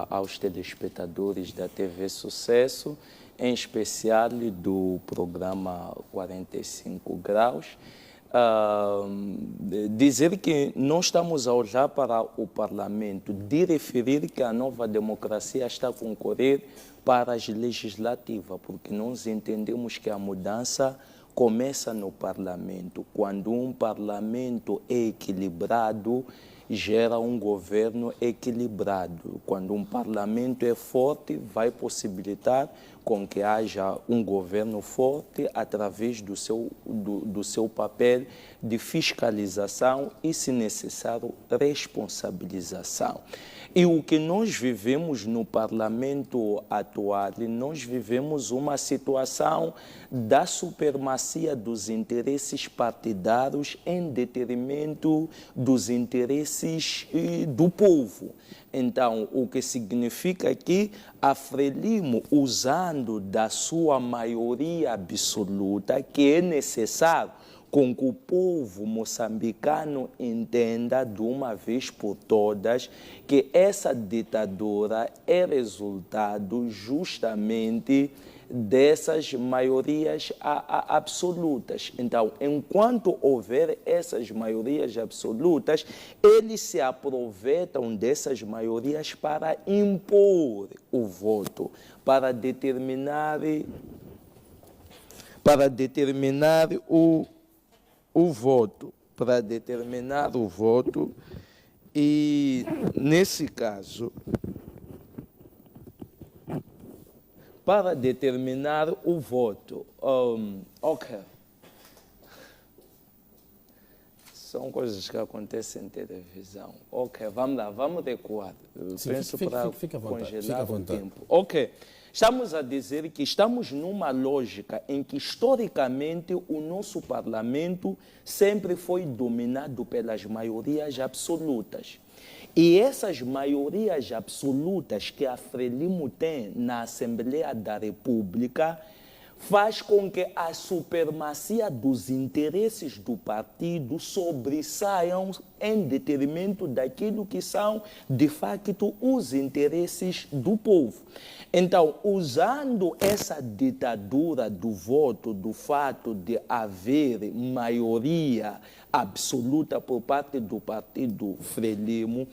aos telespectadores da TV Sucesso, em especial do programa 45 Graus. Dizer que nós estamos a olhar para o Parlamento, de referir que a nova democracia está a concorrer para as legislativas, porque nós entendemos que a mudança começa no Parlamento. Quando um Parlamento é equilibrado, gera um governo equilibrado. Quando um parlamento é forte, vai possibilitar com que haja um governo forte através do seu papel de fiscalização e, se necessário, responsabilização. E o que nós vivemos no parlamento atual, nós vivemos uma situação da supremacia dos interesses partidários em detrimento dos interesses do povo. Então, o que significa que a Frelimo, usando da sua maioria absoluta, que é necessário com que o povo moçambicano entenda de uma vez por todas que essa ditadura é resultado justamente dessas maiorias absolutas. Então, enquanto houver essas maiorias absolutas, eles se aproveitam dessas maiorias para impor o voto, para determinar o voto, e nesse caso, para determinar o voto, ok, são coisas que acontecem em televisão, ok, vamos lá, vamos recuar, penso para congelar o tempo, ok. Estamos a dizer que estamos numa lógica em que, historicamente, o nosso parlamento sempre foi dominado pelas maiorias absolutas. E essas maiorias absolutas que a Frelimo tem na Assembleia da República faz com que a supremacia dos interesses do partido sobressaiam em detrimento daquilo que são, de facto, os interesses do povo. Então, usando essa ditadura do voto, do fato de haver maioria absoluta por parte do partido Frelimo,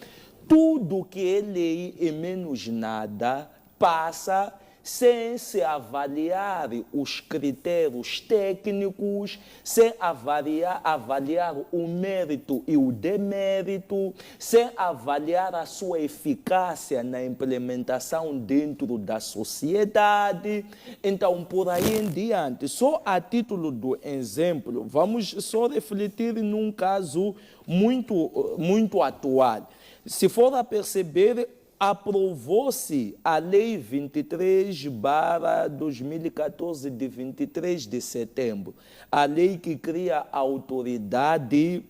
tudo que é lei e menos nada passa sem se avaliar os critérios técnicos, sem avaliar o mérito e o demérito, sem avaliar a sua eficácia na implementação dentro da sociedade. Então, por aí em diante, só a título do exemplo, vamos só refletir num caso muito atual. Se for a perceber, aprovou-se a Lei 23/2014, de 23 de setembro, a lei que cria a autoridade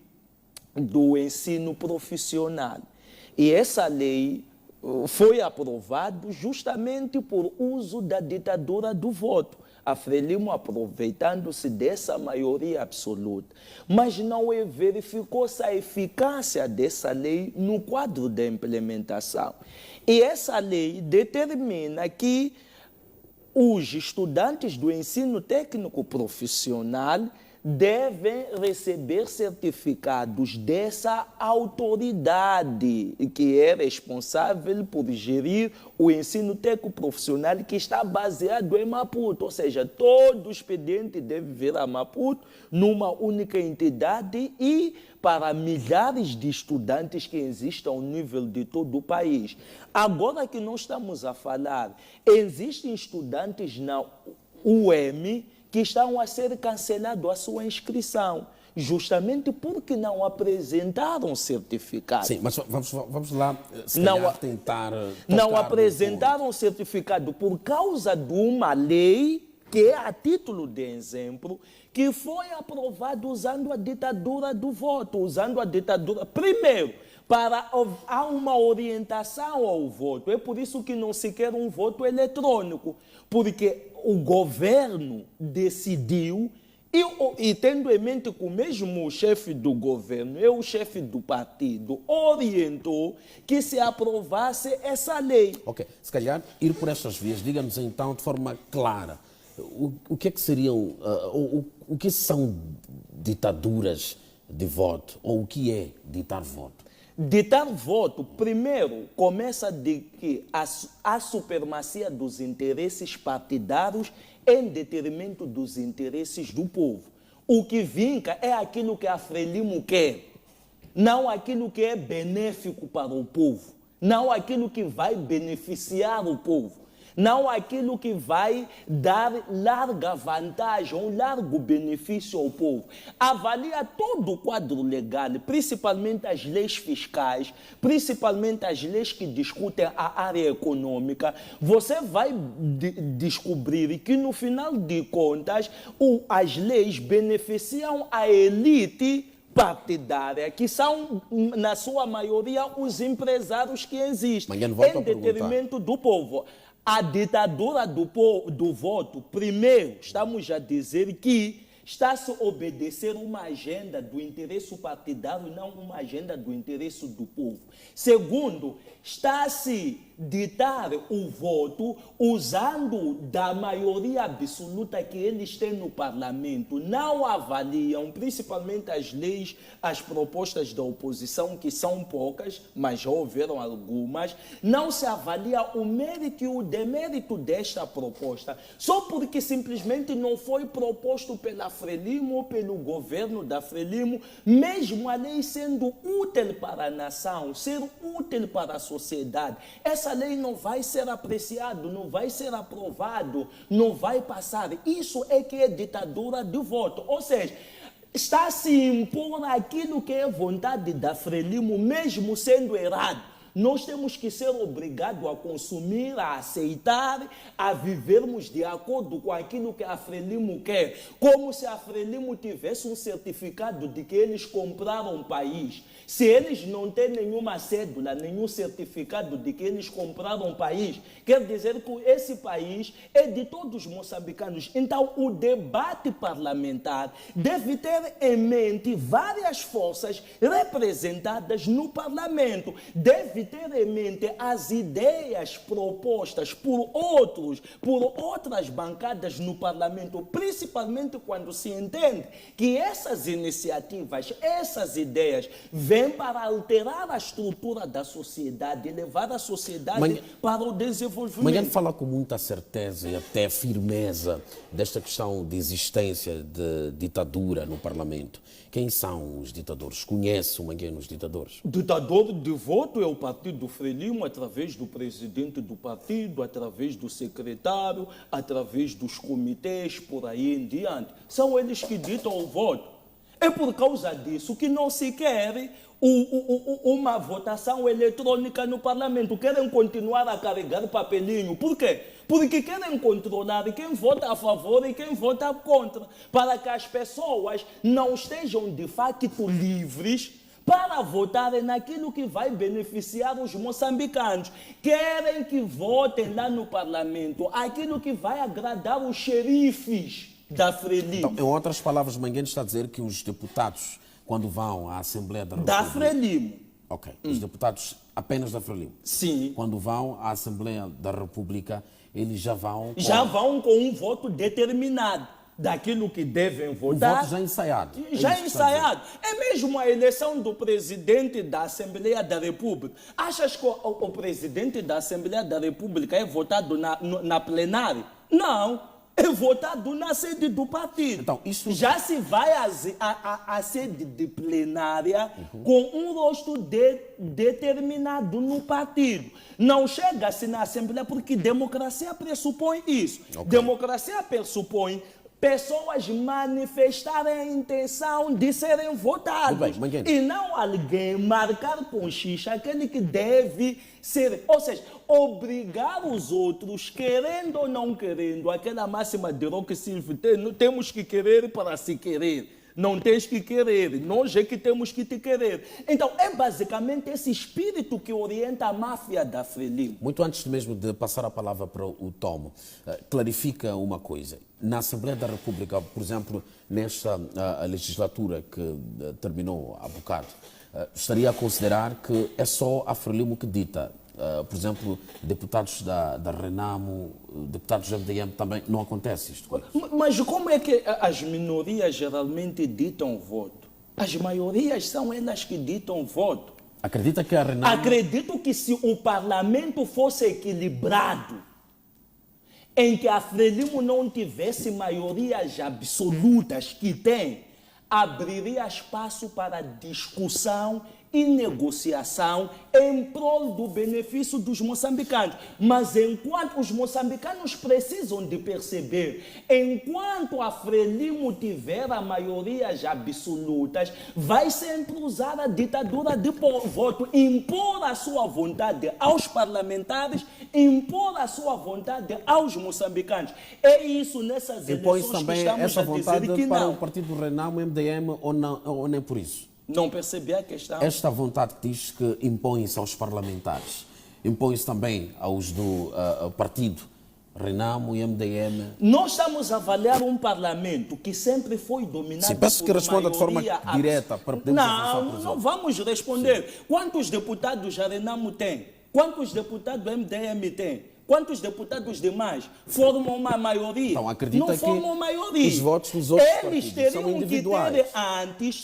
do ensino profissional. E essa lei foi aprovada justamente por uso da ditadura do voto. A Frelimo aproveitando-se dessa maioria absoluta. Mas não verificou-se a eficácia dessa lei no quadro da implementação. E essa lei determina que os estudantes do ensino técnico profissional devem receber certificados dessa autoridade que é responsável por gerir o ensino técnico profissional, que está baseado em Maputo, ou seja, todo expediente deve vir a Maputo numa única entidade e para milhares de estudantes que existem ao nível de todo o país. Agora que nós estamos a falar, existem estudantes na UEM que estão a ser cancelados a sua inscrição, justamente porque não apresentaram certificado. Sim, mas vamos lá, não apresentaram certificado por causa de uma lei que é, a título de exemplo, que foi aprovada usando a ditadura do voto, usando a ditadura, primeiro, para há uma orientação ao voto. É por isso que não se quer um voto eletrônico, porque o governo decidiu E tendo em mente que o mesmo chefe do governo e o chefe do partido orientou que se aprovasse essa lei. Ok, se calhar ir por estas vias, diga-nos então de forma clara, o que é que seriam, o que são ditaduras de voto, ou o que é ditar voto? Ditar voto, primeiro, começa de que a supremacia dos interesses partidários em detrimento dos interesses do povo. O que vinca é aquilo que a Frelimo quer, não aquilo que é benéfico para o povo, não aquilo que vai beneficiar o povo, não aquilo que vai dar larga vantagem, um largo benefício ao povo. Avalia todo o quadro legal, principalmente as leis fiscais, principalmente as leis que discutem a área econômica. Você vai descobrir que, no final de contas, as leis beneficiam a elite partidária, que são, na sua maioria, os empresários que existem, em detrimento do povo. A ditadura do voto, primeiro, estamos a dizer que está-se a obedecer uma agenda do interesse partidário, não uma agenda do interesse do povo. Segundo, está-se a ditar o voto usando da maioria absoluta que eles têm no parlamento. Não avaliam, principalmente as leis, as propostas da oposição, que são poucas, mas já houveram algumas. Não se avalia o mérito e o demérito desta proposta, só porque simplesmente não foi proposto pela Frelimo ou pelo governo da Frelimo, mesmo a lei sendo útil para a nação, ser útil para a sociedade. Essa lei não vai ser apreciada, não vai ser aprovado, não vai passar. Isso é que é ditadura de voto. Ou seja, está a se impor aquilo que é vontade da Frelimo, mesmo sendo errado. Nós temos que ser obrigados a consumir, a aceitar, a vivermos de acordo com aquilo que a Frelimo quer. Como se a Frelimo tivesse um certificado de que eles compraram o país. Se eles não têm nenhuma cédula, nenhum certificado de que eles compraram o país, quer dizer que esse país é de todos os moçambicanos. Então, o debate parlamentar deve ter em mente várias forças representadas no parlamento. Deve ter em mente as ideias propostas por outras bancadas no parlamento, principalmente quando se entende que essas iniciativas, essas ideias vêm para alterar a estrutura da sociedade e levar a sociedade para o desenvolvimento. Manhã fala com muita certeza e até firmeza desta questão de existência de ditadura no parlamento. Quem são os ditadores? Conhece o Manhã os ditadores? Ditador de voto é o Partido Frelimo, através do presidente do partido, através do secretário, através dos comitês, por aí em diante. São eles que ditam o voto. É por causa disso que não se quer uma votação eletrônica no parlamento. Querem continuar a carregar papelinho. Por quê? Porque querem controlar quem vota a favor e quem vota contra, para que as pessoas não estejam de facto livres para votarem naquilo que vai beneficiar os moçambicanos. Querem que votem lá no parlamento aquilo que vai agradar os xerifes da Frelimo. Então, em outras palavras, Manguém está a dizer que os deputados, quando vão à Assembleia da República... Da Frelimo. Ok. Os deputados apenas da Frelimo. Sim. Quando vão à Assembleia da República, eles já vão... Já vão com um voto determinado daquilo que devem votar. Um voto já ensaiado. Já ensaiado. É mesmo a eleição do presidente da Assembleia da República. Achas que o presidente da Assembleia da República é votado na plenária? Não. É votado na sede do partido. Então, isso... Já se vai à sede de plenária com um rosto determinado no partido. Não chega-se na Assembleia porque democracia pressupõe isso. Okay. Democracia pressupõe pessoas manifestarem a intenção de serem votados. E não alguém marcar com X aquele que deve ser. Ou seja, obrigar os outros, querendo ou não querendo, aquela máxima de Roque Silva, temos que querer para se querer. Não tens que querer, nós é que temos que te querer. Então, é basicamente esse espírito que orienta a máfia da Frelimo. Muito antes mesmo de passar a palavra para o Tomo, clarifica uma coisa. Na Assembleia da República, por exemplo, nesta legislatura que terminou há bocado, estaria a considerar que é só a Frelimo que dita. Por exemplo, deputados da Renamo, deputados do MDM, também não acontece isto. Mas como é que as minorias geralmente ditam voto? As maiorias são elas que ditam voto. Acredita que a Renamo... Acredito que se o parlamento fosse equilibrado, em que a Frelimo não tivesse maiorias absolutas que tem, abriria espaço para discussão e negociação em prol do benefício dos moçambicanos. Mas enquanto os moçambicanos precisam de perceber, enquanto a Frelimo tiver a maiorias absolutas, vai sempre usar a ditadura de voto, impor a sua vontade aos parlamentares, impor a sua vontade aos moçambicanos. É isso nessas eleições que estamos essa vontade a dizer que para não. o partido Renamo, MDM, ou nem por isso? Não percebi a questão. Esta vontade que diz que impõe-se aos parlamentares, impõe-se também aos do partido Renamo e MDM. Nós estamos a avaliar um parlamento que sempre foi dominado Sim, peço que responda de forma direta para podermos avançar. Não vamos responder. Sim. Quantos deputados a Renamo tem? Quantos deputados do MDM tem? Quantos deputados demais formam uma maioria? Então, acredita não formam maioria. Os votos dos outros Eles partidos são individuais.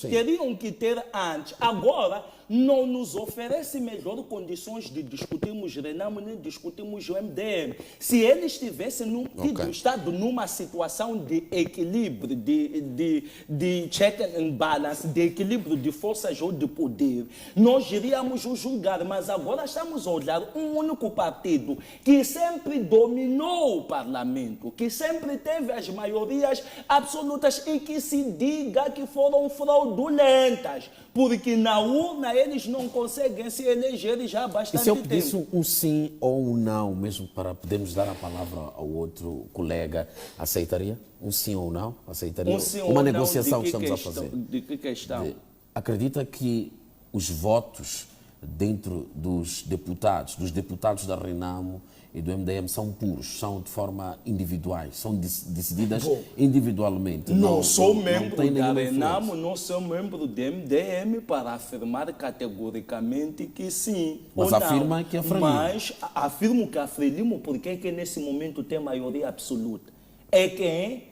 teriam que ter antes. Agora, não nos oferece melhor condições de discutirmos Renamo nem discutirmos o MDM. Se eles tivessem estado numa situação de equilíbrio, de check and balance, de equilíbrio de forças ou de poder, nós iríamos o julgar. Mas agora estamos a olhar um único partido que sempre dominou o parlamento, que sempre teve as maiorias absolutas e que se diga que foram fraudulentas, porque na urna eles não conseguem se eleger já há bastante tempo. E se eu pedisse um sim ou um não, mesmo para podermos dar a palavra ao outro colega, aceitaria? Um sim ou não? Aceitaria? Uma negociação que estamos a fazer. De que questão? Acredita que os votos dentro dos deputados da Renamo e do MDM são puros, são de forma individuais, são decididas individualmente. Não sou membro da Renamo, não sou membro do MDM para afirmar categoricamente que sim. Mas afirma que é Frelimo. Mas afirmo que a Frelimo, porque é que nesse momento tem maioria absoluta? É quem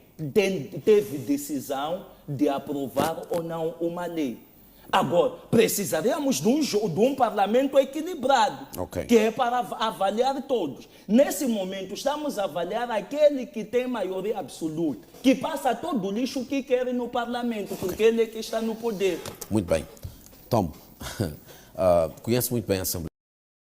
teve decisão de aprovar ou não uma lei. Agora, precisaríamos de um parlamento equilibrado, que é para avaliar todos. Nesse momento, estamos a avaliar aquele que tem maioria absoluta, que passa todo o lixo que quer no parlamento, porque ele é que está no poder. Muito bem. Tom, conhece muito bem a Assembleia.